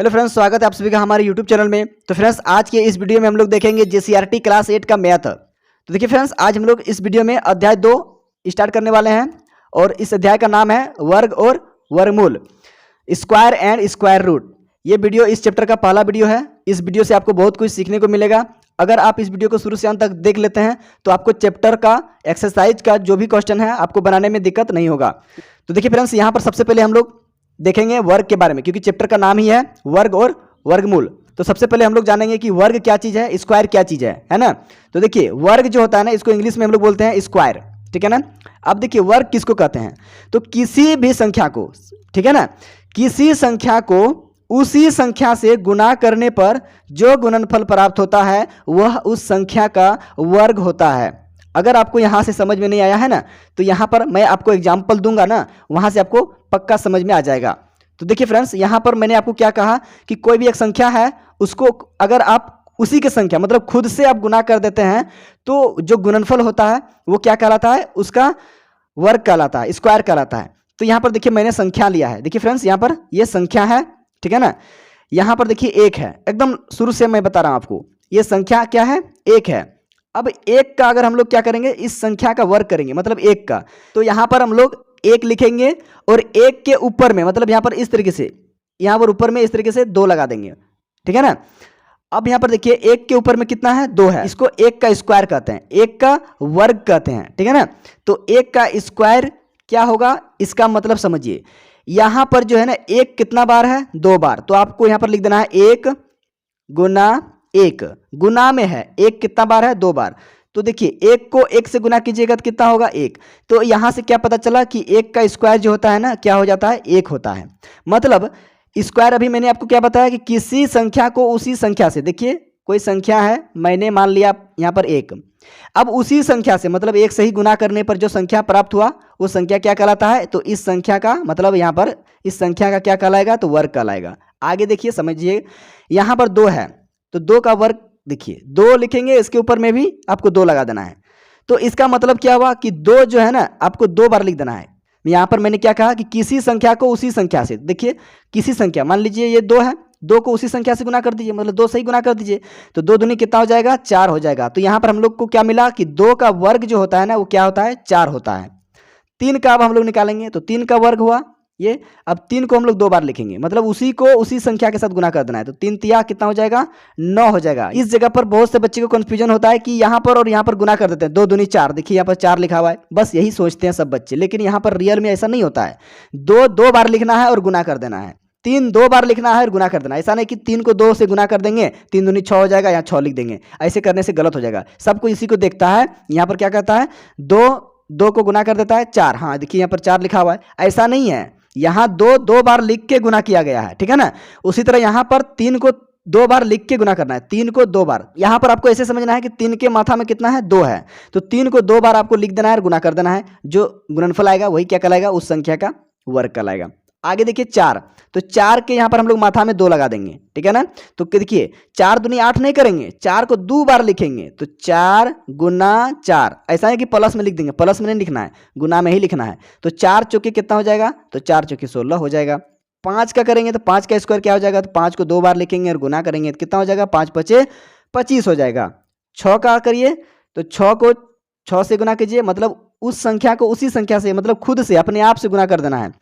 Hello friends, स्वागत है आप सभी का हमारे यूट्यूब चैनल में। तो फ्रेंड्स, आज के इस वीडियो में हम लोग देखेंगे जेसीईआरटी क्लास 8 का मैथ। तो देखिए फ्रेंड्स, आज हम लोग इस वीडियो में अध्याय 2 स्टार्ट करने वाले हैं और इस अध्याय का नाम है वर्ग और वर्गमूल, स्क्वायर एंड स्क्वायर रूट। ये वीडियो इस चैप्टर का पहला वीडियो है। इस वीडियो से आपको बहुत कुछ सीखने को मिलेगा। अगर आप इस वीडियो को शुरू से अंत तक देख लेते हैं तो आपको चैप्टर का एक्सरसाइज का जो भी क्वेश्चन है आपको बनाने में दिक्कत नहीं होगा। तो देखिए फ्रेंड्स, यहाँ पर सबसे पहले हम लोग देखेंगे वर्ग के बारे में, क्योंकि चैप्टर का नाम ही है वर्ग और वर्गमूल। तो सबसे पहले हम लोग जानेंगे कि वर्ग क्या चीज़ है, स्क्वायर क्या चीज़ है ना। तो देखिए, वर्ग जो होता है ना, इसको इंग्लिश में हम लोग बोलते हैं स्क्वायर, ठीक है ना। अब देखिए, वर्ग किसको कहते हैं, तो किसी भी संख्या को, ठीक है ना, किसी संख्या को उसी संख्या से गुना करने पर जो गुणनफल प्राप्त होता है वह उस संख्या का वर्ग होता है। अगर आपको यहाँ से समझ में नहीं आया है ना, तो यहाँ पर मैं आपको एग्जाम्पल दूंगा ना, वहाँ से आपको पक्का समझ में आ जाएगा। तो देखिए फ्रेंड्स, यहाँ पर मैंने आपको क्या कहा कि कोई भी एक संख्या है, उसको अगर आप उसी के संख्या मतलब खुद से आप गुना कर देते हैं तो जो गुणनफल होता है वो क्या कहलाता है, उसका वर्ग कहलाता है, स्क्वायर कहलाता है। तो यहाँ पर देखिए, मैंने संख्या लिया है। देखिए फ्रेंड्स, यहाँ पर ये संख्या है, ठीक है ना। यहाँ पर देखिए एक है, एकदम शुरू से मैं बता रहा हूँ आपको, ये संख्या क्या है, एक है। अब एक का अगर हम लोग क्या करेंगे, इस संख्या का वर्ग करेंगे, मतलब एक का, तो यहाँ पर हम लोग एक लिखेंगे और एक के ऊपर में, मतलब यहाँ पर इस तरीके से, यहाँ पर ऊपर में इस तरीके से 2 लगा देंगे, ठीक है ना। अब यहाँ पर देखिए, एक के ऊपर में कितना है, 2 है। इसको एक का स्क्वायर कहते हैं, एक का वर्ग कहते हैं, ठीक है ना। तो एक का स्क्वायर क्या होगा, इसका मतलब समझिए, यहाँ पर जो है ना, एक कितना बार है, 2 बार। तो आपको यहाँ पर लिख देना है 1 गुना 1, गुना में है, एक कितना बार है, 2 बार। तो देखिए, एक को एक से गुना कीजिएगा तो कितना होगा, 1। तो यहाँ से क्या पता चला कि एक का स्क्वायर जो होता है ना, क्या हो जाता है, 1 होता है। मतलब स्क्वायर अभी मैंने आपको क्या बताया कि किसी संख्या को उसी संख्या से, देखिए कोई संख्या है, मैंने मान लिया यहाँ पर 1, अब उसी संख्या से मतलब एक से ही गुना करने पर जो संख्या प्राप्त हुआ वो संख्या क्या कहलाता है, तो इस संख्या का मतलब यहाँ पर इस संख्या का क्या कहलाएगा, तो वर्ग कहलाएगा। आगे देखिए, समझिए, यहाँ पर 2 है तो 2 का वर्ग, देखिए 2 लिखेंगे, इसके ऊपर में भी आपको 2 लगा देना है। तो इसका मतलब क्या हुआ कि 2 जो है ना, आपको 2 बार लिख देना है। यहाँ पर मैंने क्या कहा कि किसी संख्या को उसी संख्या से, देखिए किसी संख्या, मान लीजिए ये 2 है, 2 को उसी संख्या से गुना कर दीजिए, मतलब 2 से ही गुना कर दीजिए, तो 2 दूनी कितना हो जाएगा, 4 हो जाएगा। तो यहाँ पर हम लोग को क्या मिला कि 2 का वर्ग जो होता है ना, वो क्या होता है, 4 होता है। 3 का अब हम लोग निकालेंगे तो 3 का वर्ग हुआ ये। अब 3 को हम लोग 2 बार लिखेंगे, मतलब उसी को उसी संख्या के साथ गुना कर देना है। तो 3 तिया कितना हो जाएगा, 9 हो जाएगा। इस जगह पर बहुत से बच्चे को कंफ्यूजन होता है कि यहाँ पर और यहाँ पर गुना कर देते हैं, 2 दूनी 4, देखिए यहाँ पर 4 लिखा हुआ है, बस यही सोचते हैं सब बच्चे, लेकिन यहाँ पर रियल में ऐसा नहीं होता है। 2 बार लिखना है और गुना कर देना है, 3 2 बार लिखना है और गुना कर देना। ऐसा नहीं कि 3 को 2 से गुना कर देंगे, 3 दूनी 6 हो जाएगा, यहाँ 6 लिख देंगे, ऐसे करने से गलत हो जाएगा। सबको इसी को देखता है। यहाँ पर क्या कहता है, 2 को गुना कर देता है 4, हाँ देखिए यहाँ पर 4 लिखा हुआ है, ऐसा नहीं है, यहाँ 2 बार लिख के गुना किया गया है, ठीक है ना। उसी तरह यहाँ पर 3 को 2 बार लिख के गुना करना है, 3 को 2 बार। यहाँ पर आपको ऐसे समझना है कि 3 के माथा में कितना है, 2 है, तो 3 को 2 बार आपको लिख देना है और गुना कर देना है। जो गुणनफल आएगा वही क्या कहलाएगा, उस संख्या का वर्ग कहलाएगा। आगे देखिए 4, तो 4 के यहाँ पर हम लोग माथा में 2 लगा देंगे, ठीक है ना। तो देखिए 4 दूनी 8 नहीं करेंगे, 4 को 2 बार लिखेंगे, तो 4 गुना 4, ऐसा है कि प्लस में लिख देंगे, प्लस में नहीं लिखना है, गुना में ही लिखना है। तो 4 चौके कितना हो जाएगा, तो 4 चौके 16 हो जाएगा। 5 का करेंगे तो 5 का स्क्वायर क्या हो जाएगा, तो 5 को 2 बार लिखेंगे और गुना करेंगे तो कितना हो जाएगा, 5 पचे 25 हो जाएगा। 6 का करिए तो 6 को 6 से गुना कीजिए, मतलब उस संख्या को उसी संख्या से, मतलब खुद से अपने आप से गुना कर देना है।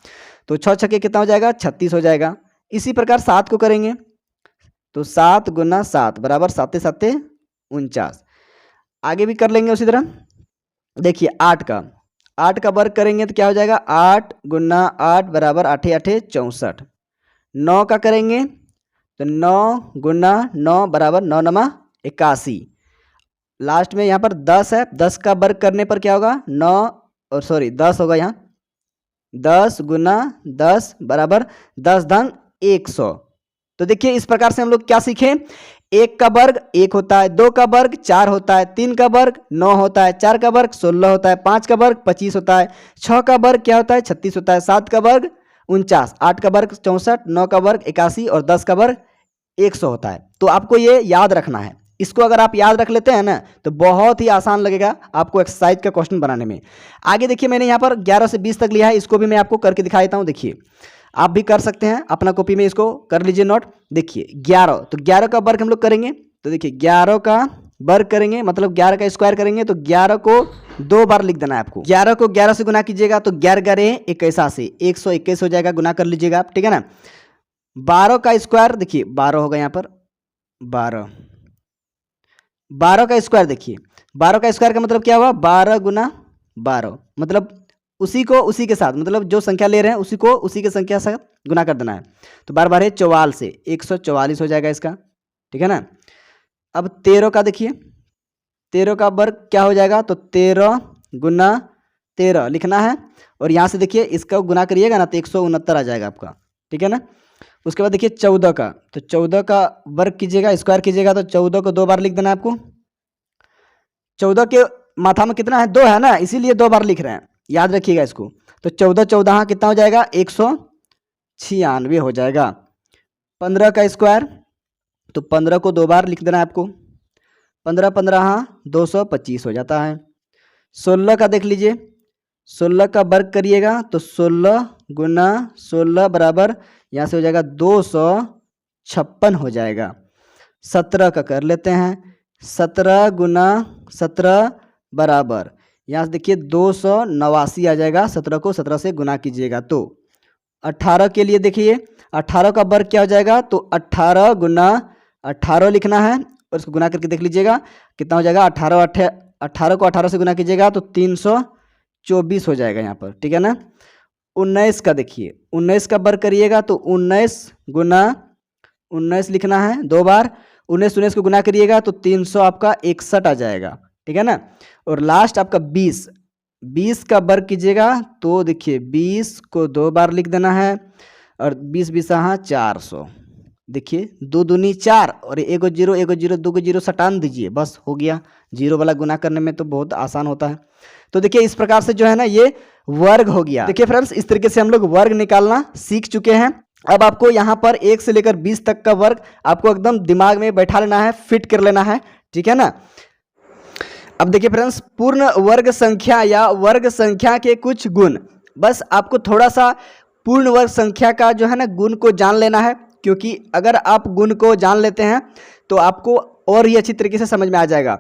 तो 6 छक्के कितना हो जाएगा, 36 हो जाएगा। इसी प्रकार 7 को करेंगे तो 7 गुना 7 बराबर 7 7 49। आगे भी कर लेंगे उसी तरह। देखिए 8 का वर्ग करेंगे तो क्या हो जाएगा, 8 गुना 8 बराबर 8 8 64। 9 का करेंगे तो 9 गुना 9 बराबर 9 9 81। लास्ट में यहाँ पर 10 है, 10 का वर्ग करने पर क्या होगा, 10 होगा यहाँ, 10 गुना 10 बराबर 10 धन 100। तो देखिए इस प्रकार से हम लोग क्या सीखें, 1 का वर्ग 1 होता है, 2 का वर्ग 4 होता है, 3 का वर्ग 9 होता है, 4 का वर्ग 16 होता है, 5 का वर्ग 25 होता है, 6 का वर्ग क्या होता है, 36 होता है, 7 का वर्ग 49, 8 का वर्ग 64, 9 का वर्ग 81 और 10 का वर्ग 100 होता है। तो आपको ये याद रखना है। इसको अगर आप याद रख लेते हैं ना तो बहुत ही आसान लगेगा आपको एक्सरसाइज का क्वेश्चन बनाने में। आगे देखिए, मैंने यहाँ पर 11 से 20 तक लिया है, इसको भी मैं आपको करके दिखा देता हूँ। देखिए आप भी कर सकते हैं, अपना कॉपी में इसको कर लीजिए नोट। देखिए 11, तो 11 का वर्ग हम लोग करेंगे, तो देखिए 11 का वर्ग करेंगे मतलब 11 का स्क्वायर करेंगे, तो 11 को 2 बार लिख देना है आपको। 11 को 11 से गुना कीजिएगा तो 11 11 81 से 121 हो जाएगा, गुना कर लीजिएगा आप, ठीक है ना। 12 का स्क्वायर देखिए 12 होगा यहाँ पर 12, 12 का स्क्वायर देखिए 12 का स्क्वायर का मतलब क्या हुआ 12 गुना 12, मतलब उसी को उसी के साथ, मतलब जो संख्या ले रहे हैं उसी को उसी के संख्या से गुना कर देना है। तो 12 12 44 से 144 हो जाएगा इसका, ठीक है ना। अब 13 का देखिए 13 का वर्ग क्या हो जाएगा, तो 13 गुना 13 लिखना है, और यहाँ से देखिए इसका गुना करिएगा ना तो 169 आ जाएगा आपका, ठीक है ना। उसके बाद देखिए 14 का, तो 14 का वर्ग कीजिएगा, स्क्वायर कीजिएगा तो 14 को 2 बार लिख देना है आपको। 14 के माथा में कितना है 2 है ना, इसीलिए 2 बार लिख रहे हैं, याद रखिएगा इसको। तो 14 14 कितना हो जाएगा 196 हो जाएगा। 15 का स्क्वायर, तो 15 को 2 बार लिख देना है आपको, 15 15 225 हो जाता है। 16 का देख लीजिए, 16 का वर्ग करिएगा तो 16 गुना 16 बराबर यहाँ से हो जाएगा 256 हो जाएगा। 17 का कर लेते हैं, 17 गुना 17 बराबर यहाँ से देखिए 289 आ जाएगा। 17 को 17 से गुना कीजिएगा तो 18 के लिए देखिए 18 का वर्ग क्या हो जाएगा, तो 18 गुना 18 लिखना है और इसको गुना करके देख लीजिएगा कितना हो जाएगा। 18 को 18 से गुना कीजिएगा तो 324 हो जाएगा यहाँ पर, ठीक है ना। 19 का देखिए 19 का वर्ग करिएगा तो 19 गुना 19 लिखना है 2 बार, 19 को गुना करिएगा तो 300 आपका 61 आ जाएगा, ठीक है ना। और लास्ट आपका 20 का वर्ग कीजिएगा तो देखिए 20 को 2 बार लिख देना है और 20 20 400, देखिए 2 दूनी 4 और 1 0 1 0 2 0 सटान दीजिए, बस हो गया। जीरो वाला गुना करने में तो बहुत आसान होता है। तो देखिए इस प्रकार से जो है ना ये वर्ग हो गया। देखिए फ्रेंड्स इस तरीके से हम लोग वर्ग निकालना सीख चुके हैं। अब आपको यहाँ पर 1 से लेकर 20 तक का वर्ग आपको एकदम दिमाग में बैठा लेना है, फिट कर लेना है, ठीक है ना। अब देखिए फ्रेंड्स पूर्ण वर्ग संख्या या वर्ग संख्या के कुछ गुण, बस आपको थोड़ा सा पूर्ण वर्ग संख्या का जो है ना गुण को जान लेना है, क्योंकि अगर आप गुण को जान लेते हैं तो आपको और ही अच्छी तरीके से समझ में आ जाएगा।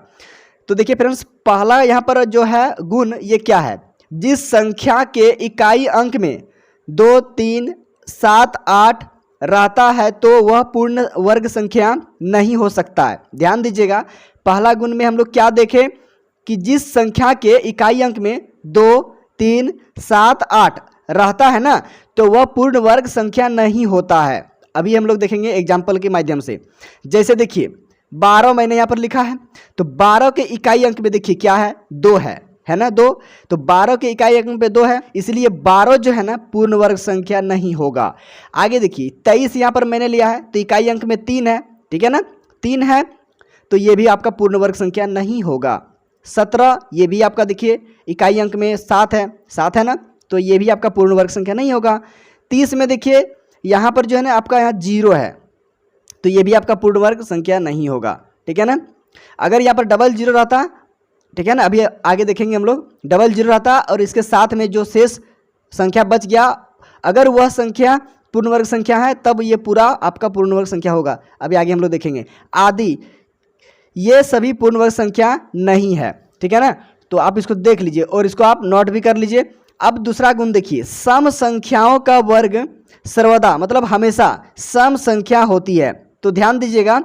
तो देखिए फ्रेंड्स पहला यहाँ पर जो है गुण ये क्या है, जिस संख्या के इकाई अंक में 2 3 7 8 रहता है तो वह पूर्ण वर्ग संख्या नहीं हो सकता है। ध्यान दीजिएगा पहला गुण में हम लोग क्या देखें कि जिस संख्या के इकाई अंक में 2 3 7 8 रहता है ना तो वह पूर्ण वर्ग संख्या नहीं होता है। अभी हम लोग देखेंगे एग्जाम्पल के माध्यम से। जैसे देखिए 12 मैंने यहाँ पर लिखा है तो 12 के इकाई अंक में देखिए क्या है 2 है ना 2, तो 12 के इकाई अंक पे 2 है, इसलिए 12 जो है ना पूर्ण वर्ग संख्या नहीं होगा। आगे देखिए 23 यहाँ पर मैंने लिया है तो इकाई अंक में 3 है, ठीक है ना 3 है, तो ये भी आपका पूर्ण वर्ग संख्या नहीं होगा। 17 ये भी आपका देखिए इकाई अंक में 7 है ना, तो ये भी आपका पूर्ण वर्ग संख्या नहीं होगा। 30 में देखिए यहाँ पर जो है ना आपका यहाँ 0 है, तो ये भी आपका पूर्ण वर्ग संख्या नहीं होगा, ठीक है ना। अगर यहाँ पर डबल 0 रहता, ठीक है ना, अभी आगे देखेंगे हम लोग, डबल 0 रहता और इसके साथ में जो शेष संख्या बच गया, अगर वह संख्या पूर्ण वर्ग संख्या है तब ये पूरा आपका पूर्ण वर्ग संख्या होगा। अभी आगे हम लोग देखेंगे। आदि ये सभी पूर्ण वर्ग संख्या नहीं है, ठीक है ना, तो आप इसको देख लीजिए और इसको आप नोट भी कर लीजिए। अब दूसरा गुण देखिए, सम संख्याओं का वर्ग सर्वदा मतलब हमेशा सम संख्या होती है। तो ध्यान दीजिएगा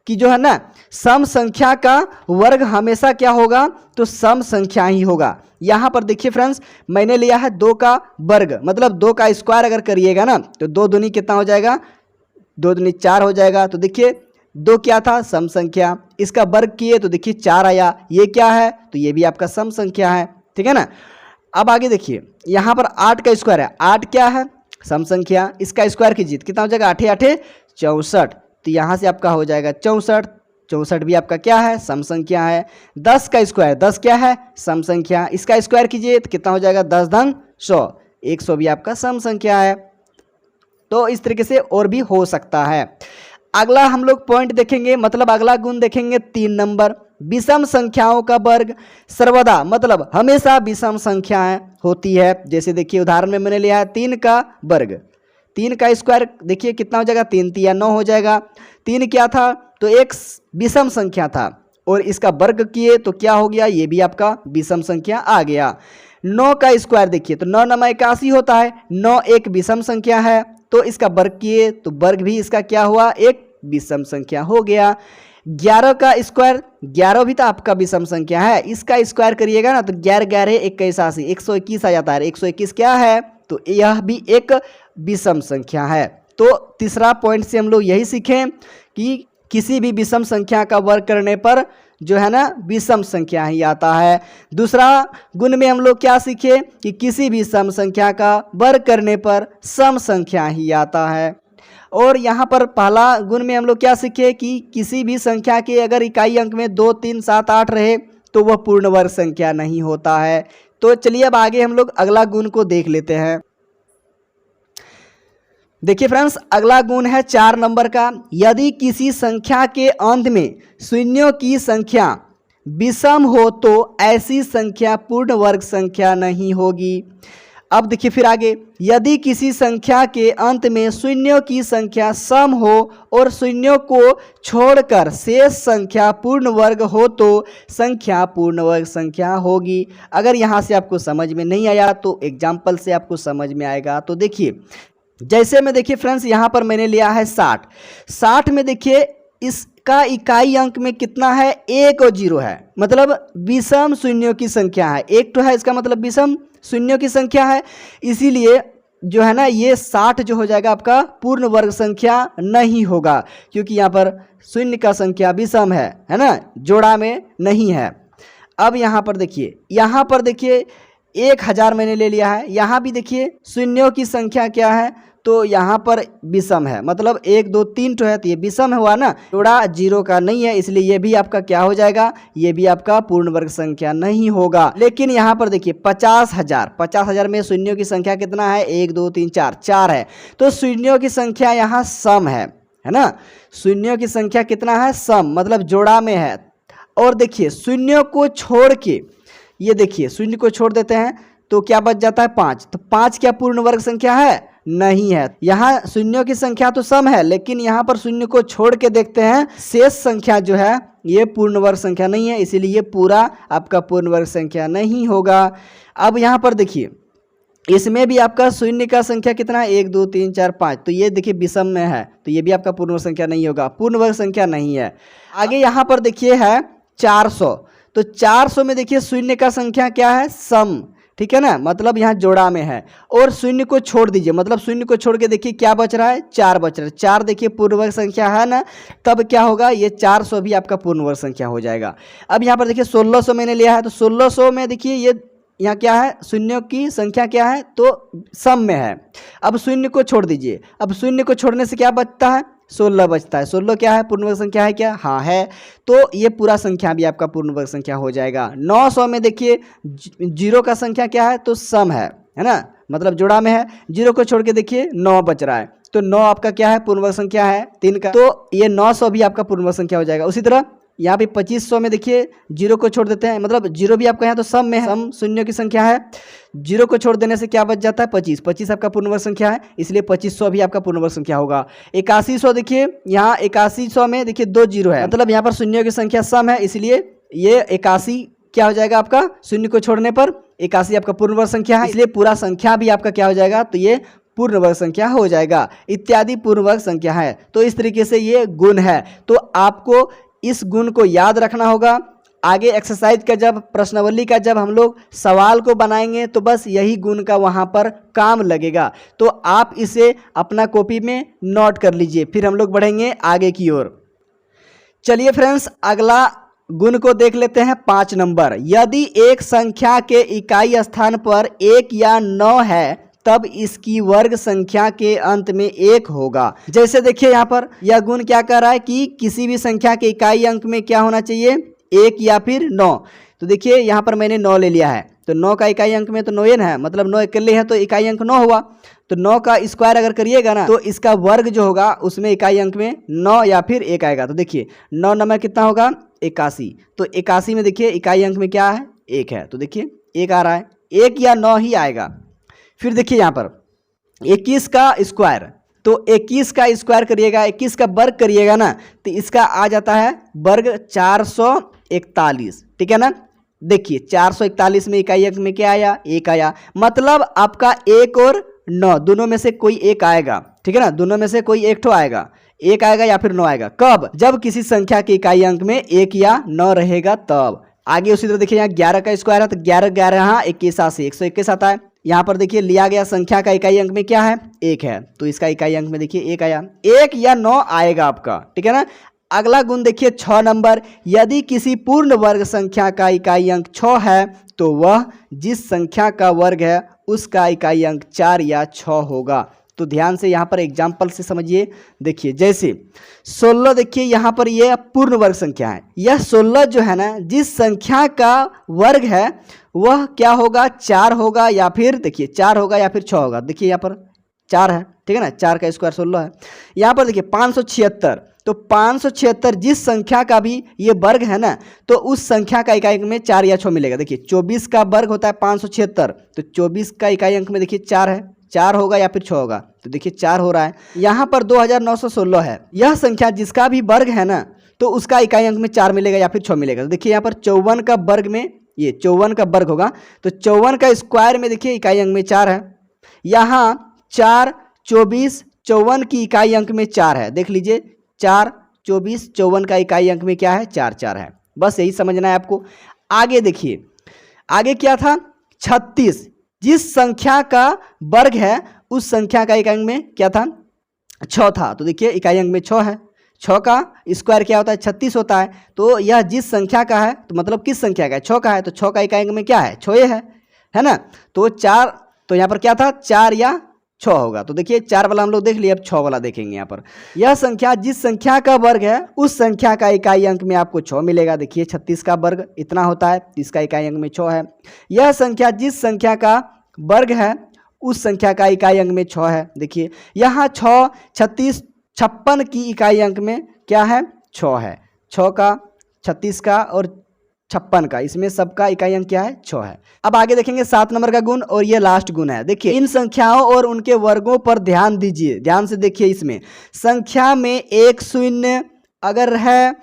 कि जो है ना सम संख्या का वर्ग हमेशा क्या होगा, तो सम संख्या ही होगा। यहाँ पर देखिए फ्रेंड्स मैंने लिया है 2 का वर्ग, मतलब 2 का स्क्वायर अगर करिएगा ना तो 2 दूनी कितना हो जाएगा, 2 दूनी 4 हो जाएगा। तो देखिए 2 क्या था सम संख्या, इसका वर्ग किए तो देखिए 4 आया, ये क्या है तो ये भी आपका सम संख्या है, ठीक है ना। अब आगे देखिए यहाँ पर 8 का स्क्वायर है, 8 क्या है सम संख्या, इसका स्क्वायर कीजिए कितना हो जाएगा 8 8 64, तो यहाँ से आपका हो जाएगा 64, 64 भी आपका क्या है सम संख्या है। 10 का स्क्वायर, 10 क्या है सम संख्या, इसका स्क्वायर कीजिए तो कितना हो जाएगा 10 10 100, 100 भी आपका सम संख्या है। तो इस तरीके से और भी हो सकता है। अगला हम लोग पॉइंट देखेंगे, मतलब अगला गुण देखेंगे 3 नंबर, विषम संख्याओं का वर्ग सर्वदा मतलब हमेशा विषम संख्याएं होती है। जैसे देखिए उदाहरण में मैंने लिया है 3 का वर्ग, 3 का स्क्वायर देखिए कितना हो जाएगा, 3 तिया 9 हो जाएगा। 3 क्या था, तो एक विषम संख्या था और इसका वर्ग किए तो क्या हो गया, ये भी आपका विषम संख्या आ गया। 9 का स्क्वायर देखिए तो 9 9 81 होता है, 9 एक विषम संख्या है तो इसका वर्ग किए तो वर्ग भी इसका क्या हुआ, एक विषम संख्या हो गया। 11 का स्क्वायर, 11 भी तो आपका विषम संख्या है, इसका स्क्वायर करिएगा ना तो 11 11 21 80 121 आ जाता है। 121 क्या है, तो यह भी एक विषम संख्या है। तो तीसरा पॉइंट से हम लोग यही सीखें कि किसी भी विषम संख्या का वर्ग करने पर जो है ना विषम संख्या ही आता है। दूसरा गुण में हम लोग क्या सीखे कि किसी भी सम संख्या का वर्ग करने पर सम संख्या ही आता है। और यहाँ पर पहला गुण में हम लोग क्या सीखे कि किसी भी संख्या के अगर इकाई अंक में 2 3 7 8 रहे तो वह पूर्ण वर्ग संख्या नहीं होता है। तो चलिए अब आगे हम लोग अगला गुण को देख लेते हैं। देखिए फ्रेंड्स, अगला गुण है 4 नंबर का, यदि किसी संख्या के अंत में शून्यों की संख्या विषम हो तो ऐसी संख्या पूर्ण वर्ग संख्या नहीं होगी। अब देखिए फिर आगे, यदि किसी संख्या के अंत में शून्यों की संख्या सम हो और शून्यों को छोड़कर शेष संख्या पूर्ण वर्ग हो तो संख्या पूर्ण वर्ग संख्या होगी। अगर यहाँ से आपको समझ में नहीं आया तो एग्जाम्पल से आपको समझ में आएगा। तो देखिए जैसे में देखिए फ्रेंड्स, यहाँ पर मैंने लिया है 60। 60 में देखिए इसका इकाई अंक में कितना है, 1 और 0 है, मतलब विषम शून्यों की संख्या है। 1 तो है, इसका मतलब विषम शून्यों की संख्या है, इसीलिए जो है ना ये 60 जो हो जाएगा आपका पूर्ण वर्ग संख्या नहीं होगा, क्योंकि यहाँ पर शून्य का संख्या विषम है ना, जोड़ा में नहीं है। अब यहाँ पर देखिए 1000 मैंने ले लिया है, यहाँ भी देखिए शून्यों की संख्या क्या है, तो यहाँ पर विषम है, मतलब 1 2 3 तो है तो ये विषम हुआ ना, जोड़ा 0 का नहीं है, इसलिए ये भी आपका क्या हो जाएगा, ये भी आपका पूर्ण वर्ग संख्या नहीं होगा। लेकिन यहाँ पर देखिए 50,000 में शून्यों की संख्या कितना है, 1 2 3 4 है, तो शून्यों की संख्या यहाँ सम है ना, शून्यों की संख्या कितना है, सम, मतलब जोड़ा में है। और देखिए शून्यों को छोड़ के, ये देखिए शून्य को छोड़ देते हैं तो क्या बच जाता है, 5। तो 5 क्या पूर्ण वर्ग संख्या है, नहीं है। यहाँ शून्यों की संख्या तो सम है, लेकिन यहाँ पर शून्य को छोड़ के देखते हैं, शेष संख्या जो है ये पूर्ण वर्ग संख्या नहीं है, इसीलिए ये पूरा आपका पूर्ण वर्ग संख्या नहीं होगा। अब यहाँ पर देखिए इसमें भी आपका शून्य का संख्या कितना है, 1 2 3 4 5, तो ये देखिए विषम में है, तो ये भी आपका पूर्ण वर्ग संख्या नहीं होगा, पूर्ण वर्ग संख्या नहीं है। आगे यहाँ पर देखिए है 400, तो 400 में देखिए शून्य का संख्या क्या है, सम, ठीक है ना, मतलब यहाँ जोड़ा में है। और शून्य को छोड़ दीजिए, मतलब शून्य को छोड़ के देखिए क्या बच रहा है, 4 बच रहा है। 4 देखिए पूर्ण वर्ग संख्या है ना, तब क्या होगा, ये 400 भी आपका पूर्ण वर्ग संख्या हो जाएगा। अब यहाँ पर देखिए 1600 मैंने लिया है, तो 1600 में देखिए ये यहाँ क्या है, शून्यों की संख्या क्या है, तो सम में है। अब शून्य को छोड़ दीजिए, अब शून्य को छोड़ने से क्या बचता है, 16 बचता है। 16 क्या है, पूर्ण वर्ग संख्या है क्या, हाँ है, तो ये पूरा संख्या भी आपका पूर्ण वर्ग संख्या हो जाएगा। 900 में देखिए 0 का संख्या क्या है, तो सम है ना, मतलब जोड़ा में है। 0 को छोड़ के देखिए 9 बच रहा है, तो 9 आपका क्या है, पूर्ण वर्ग संख्या है 3 का, तो ये 900 भी आपका पूर्ण वर्ग संख्या हो जाएगा। उसी तरह यहाँ पे 2500 में देखिए 0 को छोड़ देते हैं, मतलब 0 भी आपका यहाँ तो सम में है, सम शून्यों की संख्या है, 0 को छोड़ देने से क्या बच जाता है, 25। 25 आपका पूर्ण वर्ग संख्या है, इसलिए 2500 भी आपका पूर्ण वर्ग संख्या होगा। 8100 देखिए, यहाँ 8100 में देखिए 2 0 है, मतलब यहाँ पर शून्यों की संख्या सम है, इसलिए ये 81 क्या हो जाएगा आपका, शून्य को छोड़ने पर 81 आपका पूर्ण वर्ग संख्या है, इसलिए पूरा संख्या भी आपका क्या हो जाएगा, तो ये पूर्ण वर्ग संख्या हो जाएगा। इत्यादि पूर्ण वर्ग संख्या है। तो इस तरीके से ये गुण है, तो आपको इस गुण को याद रखना होगा। आगे एक्सरसाइज का जब प्रश्नावली का जब हम लोग सवाल को बनाएंगे तो बस यही गुण का वहाँ पर काम लगेगा, तो आप इसे अपना कॉपी में नोट कर लीजिए। फिर हम लोग बढ़ेंगे आगे की ओर। चलिए फ्रेंड्स, अगला गुण को देख लेते हैं 5 नंबर। यदि एक संख्या के इकाई स्थान पर 1 या 9 है तब इसकी वर्ग संख्या के अंत में 1 होगा। जैसे देखिए यहाँ पर यह गुण क्या कर रहा है कि किसी भी संख्या के इकाई अंक में क्या होना चाहिए, 1 या फिर 9। तो देखिए यहाँ पर मैंने 9 ले लिया है, तो 9 का इकाई अंक में तो 9 है, मतलब 9 अकेले है तो इकाई अंक 9 हुआ। तो 9 का स्क्वायर अगर करिएगा ना तो इसका वर्ग जो होगा उसमें इकाई अंक में 9 या फिर 1 आएगा। तो देखिए 9 9 में कितना होगा, 81। तो 81 में देखिए इकाई अंक में क्या है, 1 है, तो देखिए 1 आ रहा है, 1 या 9 ही आएगा। फिर देखिए यहाँ पर 21 का स्क्वायर, तो 21 का स्क्वायर करिएगा, 21 का वर्ग करिएगा ना, तो इसका आ जाता है वर्ग 441, ठीक है ना। देखिए 441 में इकाई अंक में क्या आया, 1 आया, मतलब आपका 1 और 9 दोनों में से कोई एक आएगा, ठीक है ना, दोनों में से कोई एक ठो आएगा, 1 आएगा या फिर 9 आएगा। कब? जब किसी संख्या के इकाई अंक में 1 या 9 रहेगा तब। आगे उसी तरह देखिए यहाँ 11 का स्क्वायर है, तो 11 11 यहाँ 21 से 121 आता है। यहाँ पर देखिए लिया गया संख्या का इकाई अंक में क्या है, 1 है, तो इसका इकाई अंक में देखिए 1 आया, 1 या 9 आएगा आपका, ठीक है ना। अगला गुण देखिए 6 नंबर, यदि किसी पूर्ण वर्ग संख्या का इकाई अंक 6 है तो वह जिस संख्या का वर्ग है उसका इकाई अंक 4 या 6 होगा। तो ध्यान से यहाँ पर एग्जाम्पल से समझिए। देखिए जैसे 16, देखिए यहाँ पर ये पूर्ण वर्ग संख्या है, यह 16 जो है ना, जिस संख्या का वर्ग है वह क्या होगा, 4 होगा या फिर देखिए 4 होगा या फिर 6 होगा। देखिए यहाँ पर 4 है, ठीक है ना, 4 का स्क्वायर 16 है। यहाँ पर देखिए 576, तो 576 जिस संख्या का भी ये वर्ग है ना, तो उस संख्या का इकाई अंक में 4 या 6 मिलेगा। देखिए 24 का वर्ग होता है 576, तो 24 का इकाई अंक में देखिए 4 है, 4 होगा या फिर 6 होगा, तो देखिए 4 हो रहा है। यहाँ पर 2916 है, यह संख्या जिसका भी वर्ग है ना, तो उसका इकाई अंक में 4 मिलेगा या फिर 6 मिलेगा। तो देखिए यहाँ पर 54 का वर्ग में, ये 54 का वर्ग होगा, तो 54 का स्क्वायर में देखिए इकाई अंक में 4 है, यहाँ 4 24 54 की इकाई अंक में 4 है। देख लीजिए 4 24 54 का इकाई अंक में क्या है, 4 4 है। बस यही समझना है आपको। आगे देखिए, आगे क्या था, 36 जिस संख्या का वर्ग है उस संख्या का इकाई अंक में क्या था, 6 था, तो देखिए इकाई अंक में 6 है, 6 का स्क्वायर क्या होता है, 36 होता है। तो यह जिस संख्या का है, तो मतलब किस संख्या का है, 6 का है, तो 6 का इकाई अंक में क्या है, 6 है ना। तो 4, तो यहाँ पर क्या था, 4 या 6 होगा। तो देखिए 4 वाला हम लोग देख लिए, अब 6 वाला देखेंगे। यहाँ पर यह संख्या जिस संख्या का वर्ग है उस संख्या का इकाई अंक में आपको 6 मिलेगा। देखिए 36 का वर्ग इतना होता है, इसका इकाई अंक में 6 है। यह संख्या जिस संख्या का वर्ग है उस संख्या का इकाई अंक में 6 है। देखिए यहाँ 6 36 56 की इकाई अंक में क्या है, 6 है, 6 का 36 का और 56 का, इसमें सबका इकाई अंक क्या है, 6 है। अब आगे देखेंगे 7 नंबर का गुण, और ये लास्ट गुण है। देखिए इन संख्याओं और उनके वर्गों पर ध्यान दीजिए, ध्यान से देखिए। इसमें संख्या में एक शून्य अगर है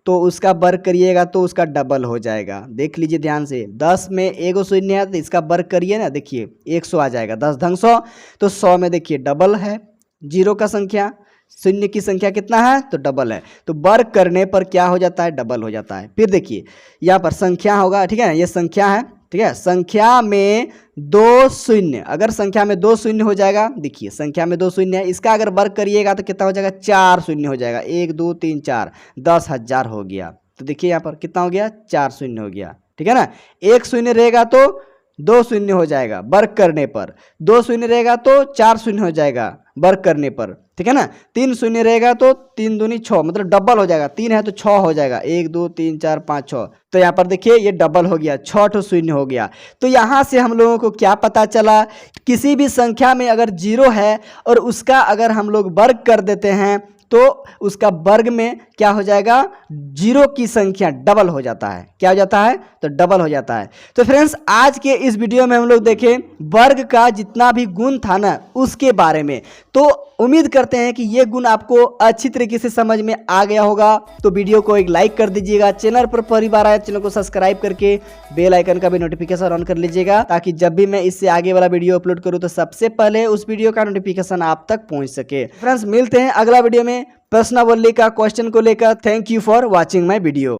तो उसका वर्ग करिएगा तो उसका डबल हो जाएगा। देख लीजिए ध्यान से, 10 में एगो शून्य है तो इसका वर्ग करिए ना, देखिए 100 आ जाएगा, 10 ढंग 100, तो 100 में देखिए डबल है, 0 का संख्या, शून्य की संख्या कितना है, तो डबल है, तो वर्ग करने पर क्या हो जाता है, डबल हो जाता है। फिर देखिए यहाँ पर संख्या होगा, ठीक है ना, ये संख्या है, ठीक है, संख्या में 2 शून्य, अगर संख्या में 2 शून्य हो जाएगा, देखिए संख्या में 2 शून्य है, इसका अगर वर्ग करिएगा तो कितना हो जाएगा, 4 शून्य हो जाएगा, 1 2 3 4, 10,000 हो गया। तो देखिए यहाँ पर कितना हो गया, 4 शून्य हो गया, ठीक है ना। 1 शून्य रहेगा तो 2 शून्य हो जाएगा वर्ग करने पर, 2 शून्य रहेगा तो 4 शून्य हो जाएगा वर्ग करने पर, ठीक है ना। 3 शून्य रहेगा तो 3 दूनी 6, मतलब डबल हो जाएगा, 3 है तो 6 हो जाएगा, 1 2 3 4 5 6, तो यहाँ पर देखिए ये डबल हो गया, 6 ठो शून्य हो गया। तो यहाँ से हम लोगों को क्या पता चला, किसी भी संख्या में अगर 0 है और उसका अगर हम लोग वर्ग कर देते हैं तो उसका वर्ग में क्या हो जाएगा, 0 की संख्या डबल हो जाता है, क्या हो जाता है, तो डबल हो जाता है। तो फ्रेंड्स आज के इस वीडियो में हम लोग देखें वर्ग का जितना भी गुण था ना उसके बारे में। तो उम्मीद करते हैं कि ये गुण आपको अच्छी तरीके से समझ में आ गया होगा। तो वीडियो को एक लाइक कर दीजिएगा, चैनल पर पहली बार आए चैनल को सब्सक्राइब करके बेल आइकन का भी नोटिफिकेशन ऑन कर लीजिएगा, ताकि जब भी मैं इससे आगे वाला वीडियो अपलोड करूँ तो सबसे पहले उस वीडियो का नोटिफिकेशन आप तक पहुँच सके। फ्रेंड्स मिलते हैं अगला वीडियो में प्रश्नावली का क्वेश्चन को लेकर। Thank you for watching my video.